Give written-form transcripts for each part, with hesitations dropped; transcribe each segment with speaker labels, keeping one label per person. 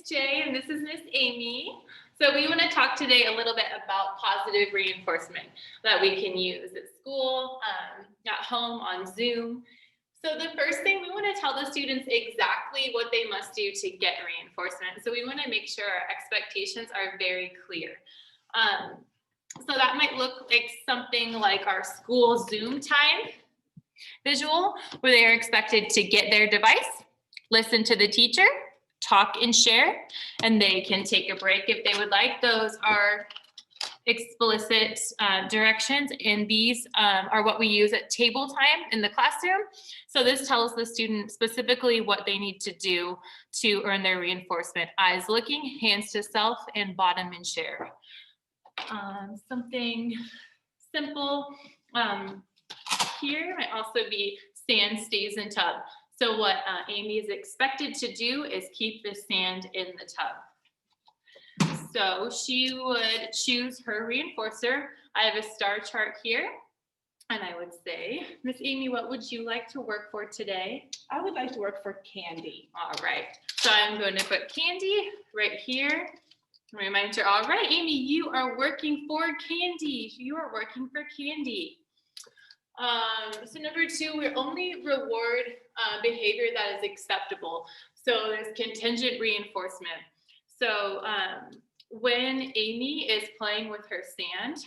Speaker 1: Jay, and this is Miss Amy. So we want to talk today a little bit about positive reinforcement that we can use at school, at home, on Zoom. So the first thing, we want to tell the students exactly what they must do to get reinforcement. So we want to make sure our expectations are very clear. So that might look like something like our school Zoom time visual, where they are expected to get their device, listen to the teacher, talk and share, and they can take a break if they would like. Those are explicit directions, and these are what we use at table time in the classroom. So this tells the student specifically what they need to do to earn their reinforcement. Eyes looking, hands to self, and bottom and share. Something simple here might also be sand stays in tub. So what Amy is expected to do is keep the sand in the tub. So she would choose her reinforcer. I have a star chart here, and I would say, Miss Amy, what would you like to work for today?
Speaker 2: I would like to work for candy.
Speaker 1: All right, so I'm going to put candy right here. Reminder, all right, Amy, you are working for candy. You are working for candy. So number 2, we only reward behavior that is acceptable. So there's contingent reinforcement. So when Amy is playing with her sand,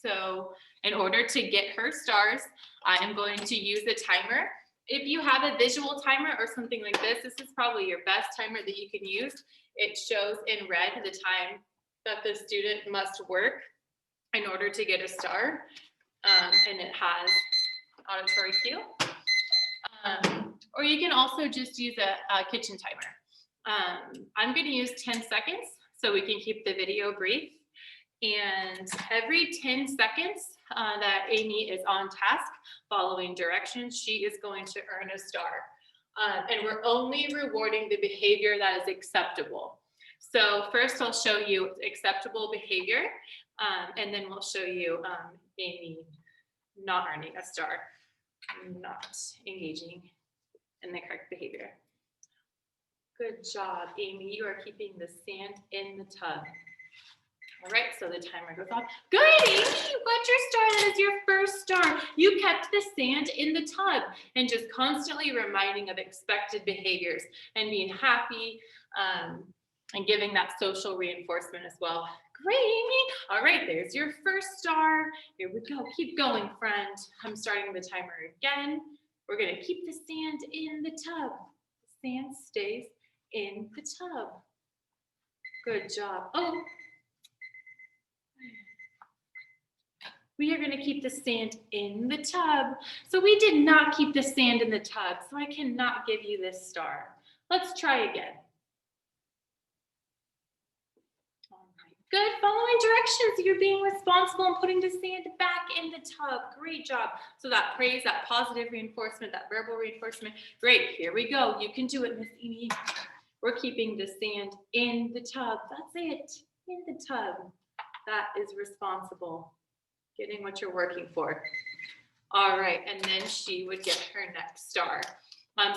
Speaker 1: so in order to get her stars, I am going to use a timer. If you have a visual timer or something like this is probably your best timer that you can use. It shows in red the time that the student must work in order to get a star, and it has auditory cue. Or you can also just use a kitchen timer. I'm going to use 10 seconds so we can keep the video brief. And every 10 seconds that Amy is on task following directions, she is going to earn a star. And we're only rewarding the behavior that is acceptable. So first I'll show you acceptable behavior, and then we'll show you Amy not earning a star, not engaging in the correct behavior. Good job, Amy. You are keeping the sand in the tub. All right, so the timer goes off. Good, Amy, you got your star. That is your first star. You kept the sand in the tub, and just constantly reminding of expected behaviors and being happy and giving that social reinforcement as well. Great, Amy. All right, there's your first star. Here we go. Keep going, friend. I'm starting the timer again. We're going to keep the sand in the tub. The sand stays in the tub. Good job. Oh. We are going to keep the sand in the tub. So we did not keep the sand in the tub, so I cannot give you this star. Let's try again. Good, following directions. You're being responsible and putting the sand back in the tub. Great job. So that praise, that positive reinforcement, that verbal reinforcement. Great, here we go. You can do it, Miss Amy. We're keeping the sand in the tub. That's it, in the tub. That is responsible. Getting what you're working for. All right, and then she would get her next star.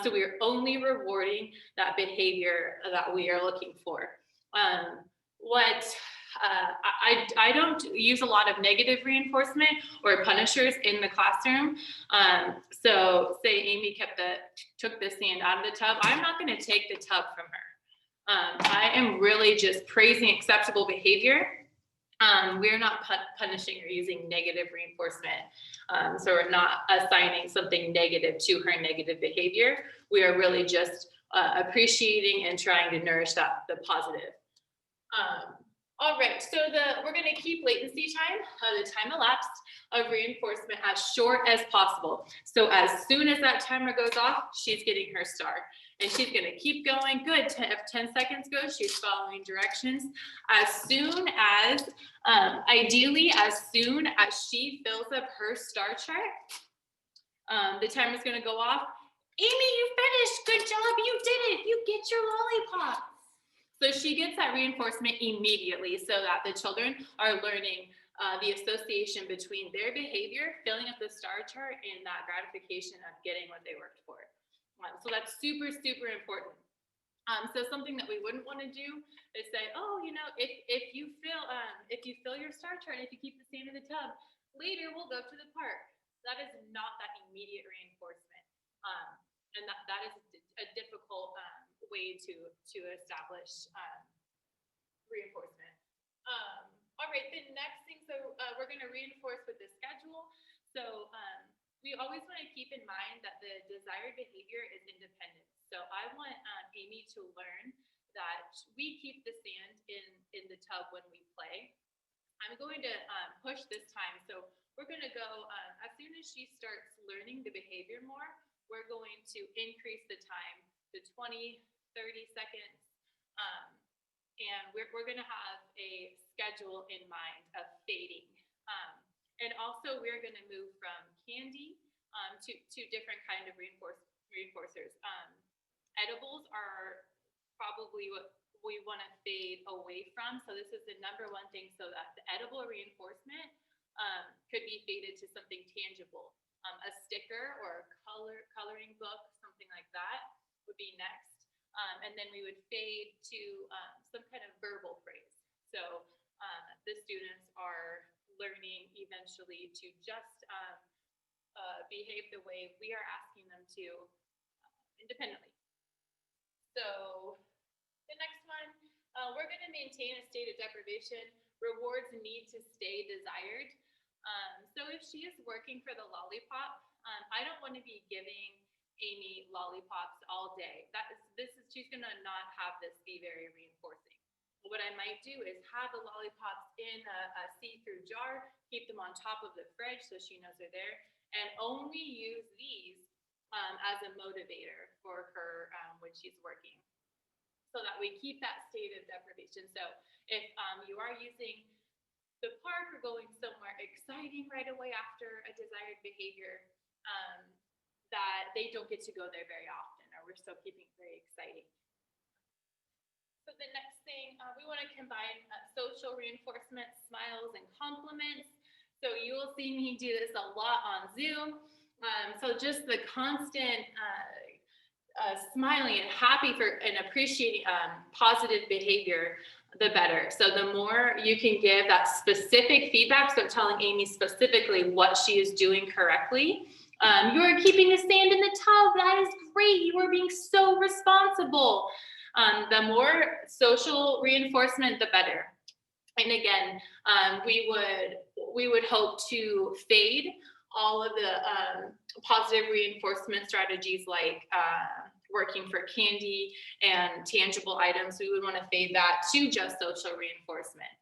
Speaker 1: So we are only rewarding that behavior that we are looking for. I don't use a lot of negative reinforcement or punishers in the classroom. So say Amy took the sand out of the tub, I'm not going to take the tub from her. I am really just praising acceptable behavior. We're not punishing or using negative reinforcement. So we're not assigning something negative to her negative behavior. We are really just appreciating and trying to nourish the positive. All right, so we're going to keep latency time, the time elapsed of reinforcement as short as possible. So as soon as that timer goes off, she's getting her star. And she's going to keep going. Good. If 10 seconds goes, she's following directions. As soon as, ideally, as soon as she fills up her star chart, the timer is going to go off. Amy, you finished. Good job. You did it. You get your lollipop. So she gets that reinforcement immediately so that the children are learning the association between their behavior, filling up the star chart, and that gratification of getting what they worked for. So that's super, super important. So something that we wouldn't want to do is say, oh, if you fill your star chart, if you keep the sand in the tub, later we'll go to the park. That is not that immediate reinforcement, and that is a difficult way to establish reinforcement. All right, the next thing, so we're going to reinforce with the schedule. So we always want to keep in mind that the desired behavior is independent. So I want Amy to learn that we keep the sand in the tub when we play. I'm going to push this time. So we're going to go, as soon as she starts learning the behavior more, we're going to increase the time to 20, 30 seconds. And we're going to have a schedule in mind of fading. And also we're going to move from candy to different kind of reinforcers. Edibles are probably what we want to fade away from. So this is the number one thing, so that the edible reinforcement could be faded to something tangible. A sticker or a coloring book, something like that would be next. And then we would fade to some kind of verbal phrase. So the students are learning eventually to just behave the way we are asking them to independently. So the next one, we're going to maintain a state of deprivation. Rewards need to stay desired. So if she is working for the lollipop, I don't want to be giving Amy lollipops all day. She's going to not have this be very reinforcing. What I might do is have the lollipops in a see-through jar, keep them on top of the fridge so she knows they're there, and only use these as a motivator for her when she's working, so that we keep that state of deprivation. So if you are using the park or going somewhere exciting right away after a desired behavior, that they don't get to go there very often, or we're still keeping it very exciting. So the next thing, we want to combine social reinforcement, smiles, and compliments. So you will see me do this a lot on Zoom. So just the constant smiling and happy for and appreciating positive behavior, the better. So the more you can give that specific feedback, so telling Amy specifically what she is doing correctly. You are keeping the sand in the tub. That is great. You are being so responsible. The more social reinforcement, the better. And again, we would hope to fade all of the positive reinforcement strategies like working for candy and tangible items. We would want to fade that to just social reinforcement.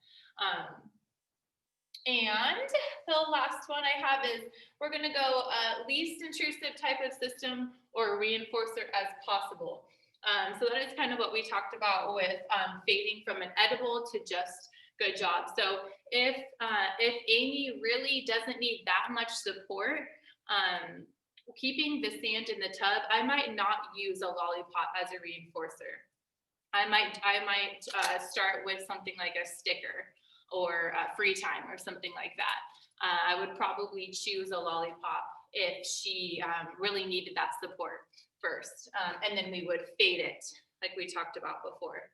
Speaker 1: And the last one I have is we're going to go least intrusive type of system or reinforcer as possible. So that is kind of what we talked about with fading from an edible to just good job. So if Amy really doesn't need that much support, keeping the sand in the tub, I might not use a lollipop as a reinforcer. I might start with something like a sticker or free time or something like that. I would probably choose a lollipop if she really needed that support first, and then we would fade it like we talked about before.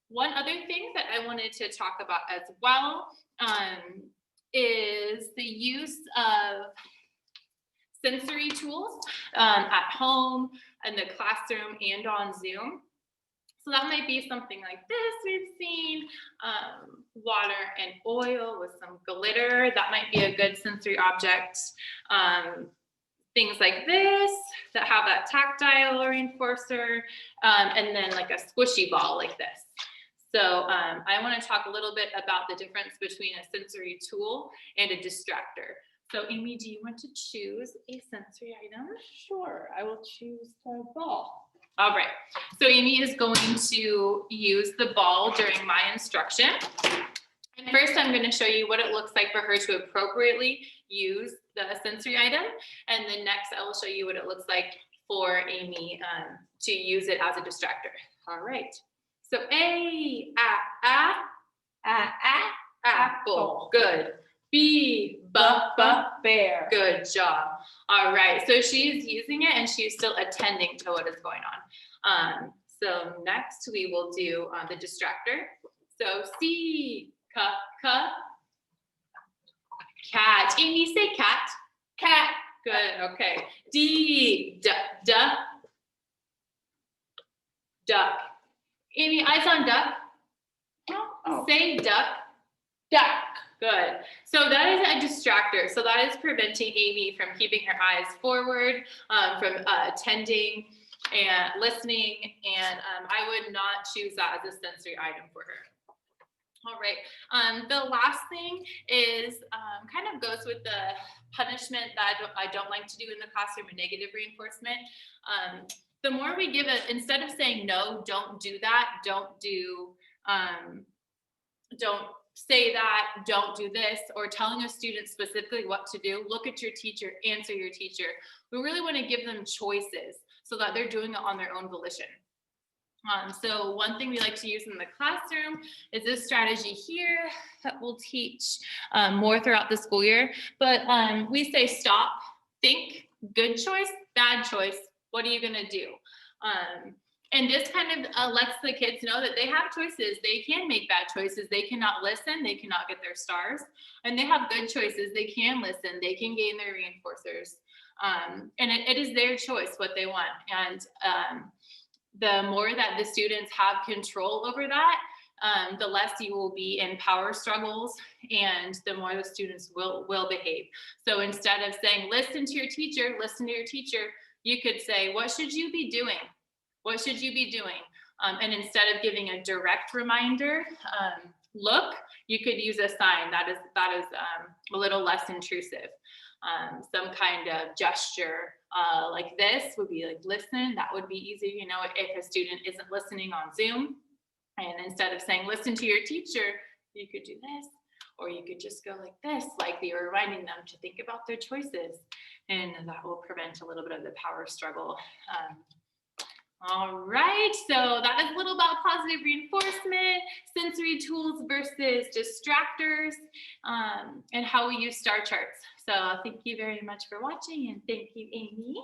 Speaker 1: One other thing that I wanted to talk about as well is the use of sensory tools at home, in the classroom, and on Zoom. So that might be something like this we've seen, water and oil with some glitter. That might be a good sensory object. Things like this that have that tactile reinforcer, and then like a squishy ball like this. So I want to talk a little bit about the difference between a sensory tool and a distractor. So Amy, do you want to choose a sensory item?
Speaker 2: Sure, I will choose the ball.
Speaker 1: All right, so Amy is going to use the ball during my instruction. And first I'm going to show you what it looks like for her to appropriately use the sensory item. And then next I will show you what it looks like for Amy to use it as a distractor. All right, so apple, good. B, bear. Good job. All right, so she is using it and she's still attending to what is going on. So next we will do the distractor. So C, cat. Amy, say cat.
Speaker 2: Cat.
Speaker 1: Good, okay. D, duck. Amy, eyes on duck.
Speaker 2: Oh.
Speaker 1: Say duck.
Speaker 2: Duck.
Speaker 1: Good. So that is a distractor. So that is preventing Amy from keeping her eyes forward, from attending and listening. And I would not choose that as a sensory item for her. All right. The last thing is kind of goes with the punishment that I don't like to do in the classroom, a negative reinforcement. The more we give it, instead of saying, no, don't do that, don't say that, don't do this, or telling a student specifically what to do, look at your teacher, answer your teacher. We really want to give them choices so that they're doing it on their own volition. So one thing we like to use in the classroom is this strategy here that we'll teach more throughout the school year. But we say stop, think, good choice, bad choice. What are you going to do? And this kind of lets the kids know that they have choices. They can make bad choices. They cannot listen. They cannot get their stars. And they have good choices. They can listen. They can gain their reinforcers. And it is their choice what they want. And the more that the students have control over that, the less you will be in power struggles and the more the students will behave. So instead of saying, listen to your teacher, you could say, what should you be doing? What should you be doing? And instead of giving a direct reminder, look, you could use a sign that is a little less intrusive. Some kind of gesture like this would be like listen. That would be easy, you know, if a student isn't listening on Zoom. And instead of saying listen to your teacher, you could do this, or you could just go like this, like you're reminding them to think about their choices, and that will prevent a little bit of the power struggle. All right, so that is a little about positive reinforcement, sensory tools versus distractors, and how we use star charts. So thank you very much for watching, and thank you, Amy.